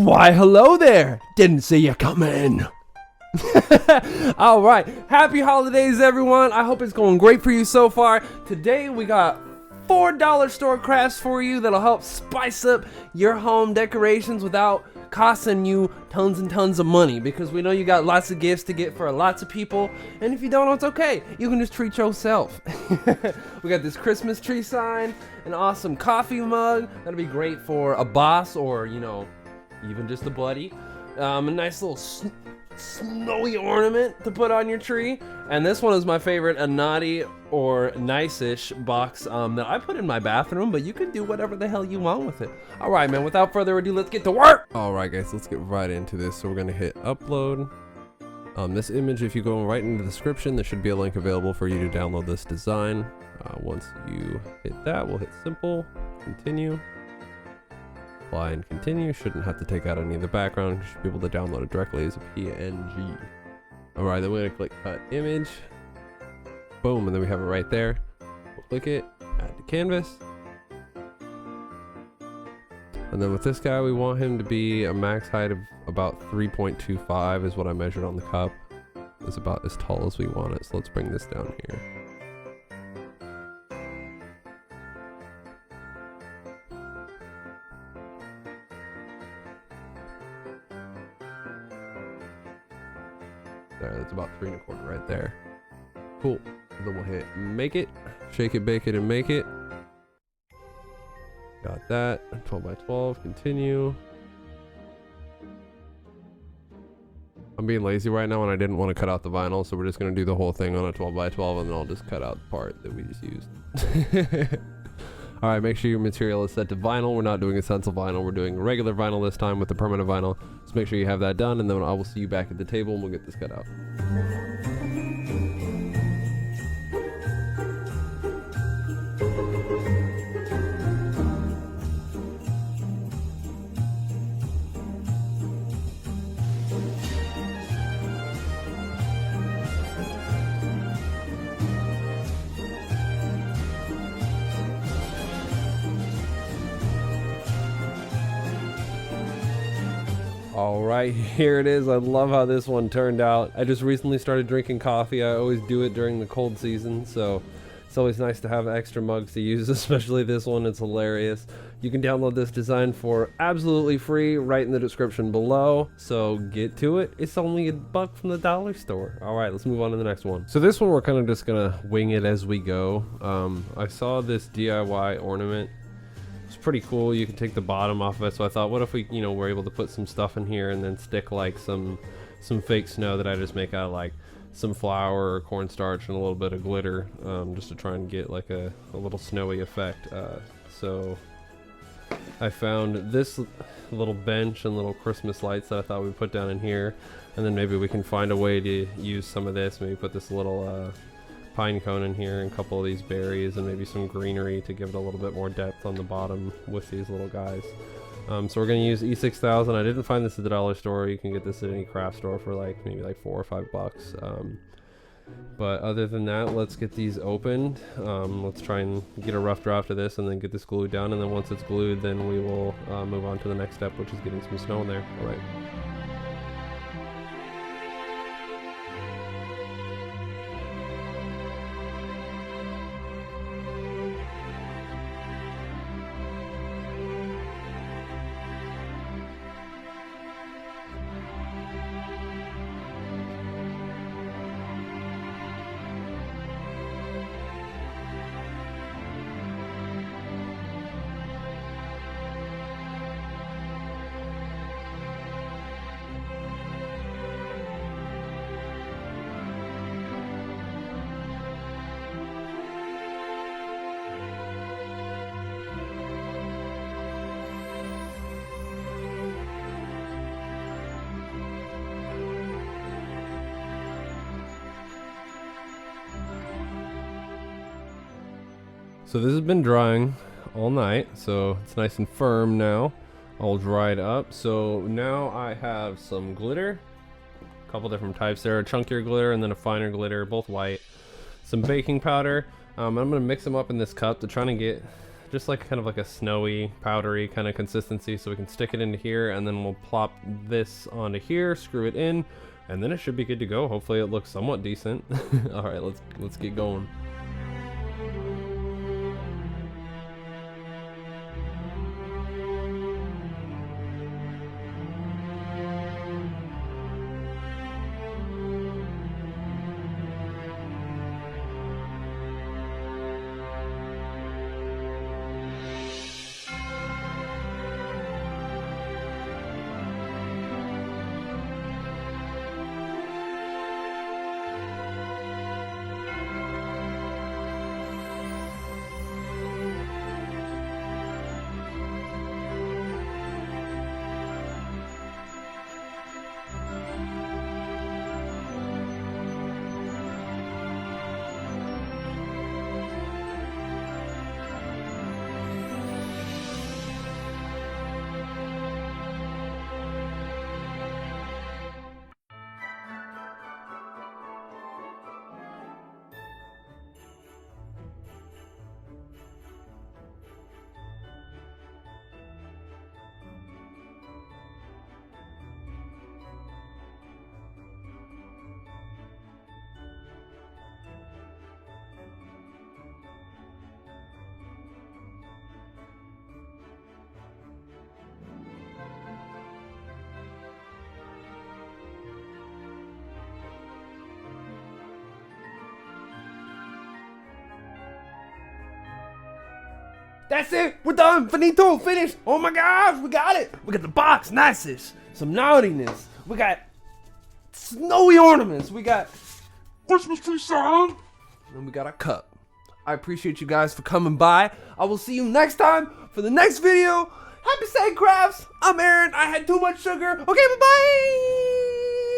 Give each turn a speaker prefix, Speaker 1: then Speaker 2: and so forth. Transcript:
Speaker 1: Why, hello there. Didn't see you coming. All right, happy holidays, everyone. I hope it's going great for you so far. Today we got $4 store crafts for you that'll help spice up your home decorations without costing you tons and tons of money, because we know you got lots of gifts to get for lots of people, and if you don't, it's okay. You can just treat yourself. We got this Christmas tree sign, an awesome coffee mug that'll be great for a boss or, you know, even just a buddy. A nice little snowy ornament to put on your tree, and this one is my favorite, a naughty or nice-ish box that I put in my bathroom, but you can do whatever the hell you want with it. All right, man, without further ado, let's get to work. All right, guys, let's get right into this. So we're gonna hit upload. This image, if you go right into the description, there should be a link available for you to download this design. Once you hit that, we'll hit simple, continue, apply and continue. Shouldn't have to take out any of the background. You should be able to download it directly as a PNG. All right, then we're gonna click cut image. Boom, and then we have it right there. We'll click it, add to canvas. And then with this guy, we want him to be a max height of about 3.25 is what I measured on the cup. It's about as tall as we want it. So let's bring this down here. There, that's about 3 1/4 right there. Cool. Then we'll hit make it, shake it, bake it, and make it. Got that. 12 by 12. Continue. I'm being lazy right now and I didn't want to cut out the vinyl, so we're just going to do the whole thing on a 12 by 12 and then I'll just cut out the part that we just used. Alright, make sure your material is set to vinyl. We're not doing a stencil vinyl, we're doing regular vinyl this time with the permanent vinyl. So make sure you have that done, and then I will see you back at the table and we'll get this cut out. All right, here it is. I love how this one turned out. I just recently started drinking coffee. I always do it during the cold season, so it's always nice to have extra mugs to use, especially this one. It's hilarious. You can download this design for absolutely free right in the description below, so get to it. It's only $1 from the dollar store. All right, let's move on to the next one. So this one, we're kind of just gonna wing it as we go. I saw this DIY ornament. It's pretty cool. You can take the bottom off of it, so I thought, what if we, you know, were able to put some stuff in here and then stick like some fake snow that I just make out of like some flour or cornstarch and a little bit of glitter, just to try and get like a little snowy effect. So I found this little bench and little Christmas lights that I thought we'd put down in here, and then maybe we can find a way to use some of this. Maybe put this little pine cone in here and a couple of these berries and maybe some greenery to give it a little bit more depth on the bottom with these little guys. So we're going to use E6000. I didn't find this at the dollar store. You can get this at any craft store for like maybe like $4 or $5. But other than that, let's get these opened. Let's try and get a rough draft of this and then get this glued down, and then once it's glued, then we will move on to the next step, which is getting some snow in there. All right. So this has been drying all night, so it's nice and firm now, all dried up. So now I have some glitter, a couple different types there, a chunkier glitter and then a finer glitter, both white, some baking powder. I'm gonna mix them up in this cup to try and get just like kind of like a snowy, powdery kind of consistency, so we can stick it into here, and then we'll plop this onto here, screw it in, and then it should be good to go. Hopefully it looks somewhat decent. All right, let's get going. That's it. We're done. Finito. Finished. Oh my gosh, we got it. We got the box. Niceness. Some naughtiness. We got snowy ornaments. We got Christmas tree sound. And we got a cup. I appreciate you guys for coming by. I will see you next time for the next video. Happy Sad Crafts. I'm Aaron. I had too much sugar. Okay, bye-bye.